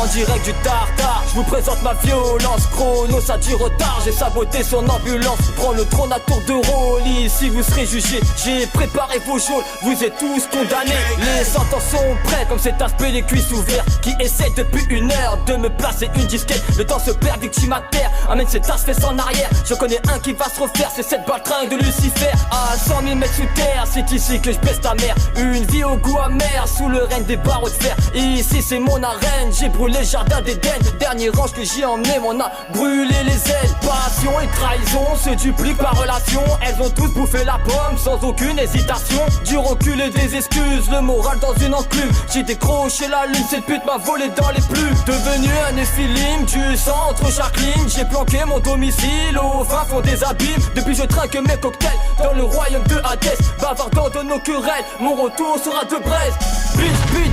En direct du tartare, je vous présente ma violence. Chrono, ça dit retard, j'ai saboté son ambulance. Prends le trône à tour de rôle, ici vous serez jugés. J'ai préparé vos geôles, vous êtes tous condamnés. Les sentences sont prêtes, comme cet aspect les cuisses ouvertes. Qui essaie depuis 1 heure de me placer une disquette. Le temps se perd, victimataire, amène cet aspect en arrière. Je connais un qui va se refaire, c'est cette baltringue de Lucifer. À 100 000 mètres sous terre, c'est ici que je baisse ta mère. Une vie au goût amer, sous le règne des barreaux de fer. Ici c'est mon arène, j'ai brûlé le jardin d'Éden. Dernier range que j'ai emmené, m'en a brûlé les ailes. Passion et trahison se dupliquent par relation. Elles ont tous bouffé la pomme sans aucune hésitation. Du recul et des excuses, le moral dans une enclume. J'ai décroché la lune, cette pute m'a volé dans les plumes. Devenu un éphilim, du sang entre chaque ligne. J'ai planqué mon domicile au fin fond des abîmes. Depuis je trinque mes cocktails dans le royaume de Hadès. Bavardant de nos querelles, mon retour sera de braise.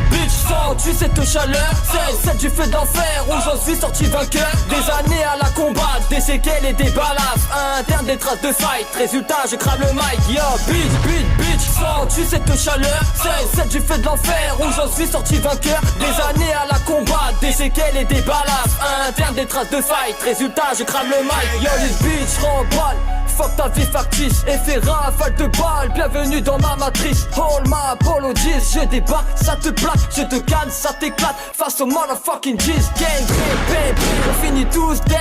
Bitch, sens-tu cette chaleur? Celle du feu d'enfer où j'en suis sorti vainqueur. Des années à la combat, des séquelles et des balafres internes, des traces de fight. Résultat, je crame le mic. Yo, bitch, sens-tu cette chaleur? Celle du feu de l'enfer où j'en suis sorti vainqueur. Des années à la combat, des séquelles et des balafres internes, des traces de fight. Résultat, je crame le mic. Yo, les bitch, remballe. Fuck ta vie factice, effet rafale de balles. Bienvenue dans ma matrice. All my apologies, je débarque, ça te plaque. Je te canne, ça t'éclate. Face au motherfucking G's. Gang, baby, on finit tous dang.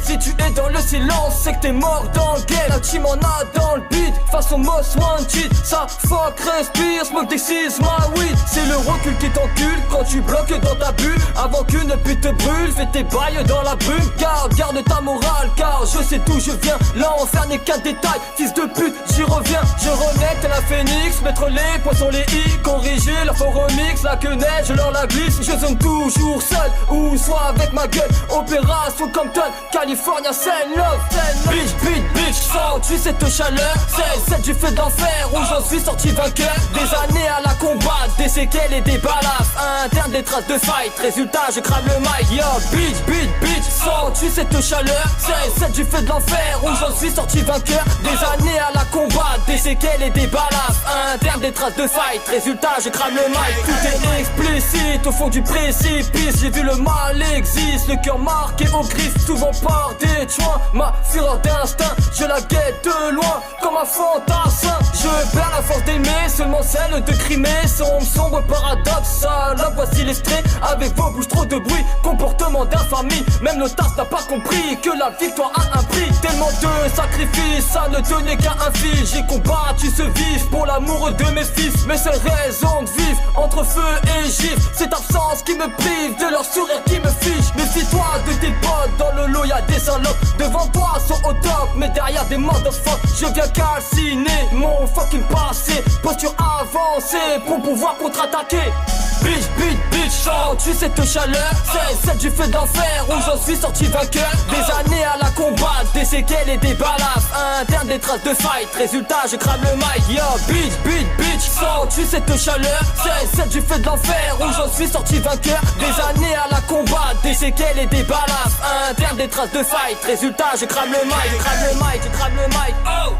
Si tu es dans le silence, c'est que t'es mort dans le game. La team en a dans le beat. Face au most wanted, ça fuck, respire. Smoke this is my weed. C'est le recul qui t'encule quand tu bloques dans ta bulle. Avant qu'une pute te brûle, fais tes bails dans la brume. Garde ta morale, car je sais d'où je viens. L'enfer n'est qu'un détail, fils de pute, j'y reviens. Je remets tel un phénix, mettre les poissons les i. Corriger leur faux remix, la quenelle, je leur la glisse. Je sonne toujours seul, ou soit avec ma gueule. Opération Compton, California, send love. Bitch, sens-tu cette chaleur? Celle du feu d'enfer où j'en suis sorti vainqueur. Des années à la combat, des séquelles et des balafres internes, des traces de fight. Résultat, je crame le mic. Yo, bitch, sens-tu cette chaleur? Celle du feu de l'enfer où j'en suis sorti vainqueur. Des années à la combat, des séquelles et des balafres internes, des traces de fight. Résultat, je crame le mic. Tout est explicite au fond du précipice. J'ai vu le mal existe, le cœur marqué au gris. Souvent par des joints, ma fureur d'instinct, je la guette de loin comme un fantassin. Je perds la force d'aimer, seulement celle de crimer. Sombre paradoxal, voici l'extrait. Avec vos bouches trop de bruit, comportement d'infamie. Même le TAS n'a pas compris que la victoire a un prix. Tellement de sacrifices, ça ne tenait qu'à un fil. J'ai combattu ce vif pour l'amour de mes fils. Mes seules raisons de vivre, entre feu et gifle. Cette absence qui me prive de leur sourire qui me fiche. Méfie-toi de tes potes, dans le lot y'a des salopes. Devant toi sont au top, mais derrière des motherfuckers. Je viens calciner mon fucking passé. Posture avancée pour pouvoir contre-attaquer. Bitch, sens-tu cette chaleur? Celle du feu d'enfer où j'en suis sorti vainqueur. Des années à la combat, des séquelles et des balafres internes, des traces de fight. Résultat, je crame le mic. Yo, bitch, sens-tu cette chaleur? Celle du feu de l'enfer où j'en suis sorti vainqueur. Des années à la combat, des séquelles et des balafres internes, des traces de fight. Résultat, je crame le mic, je crame le mic. Oh!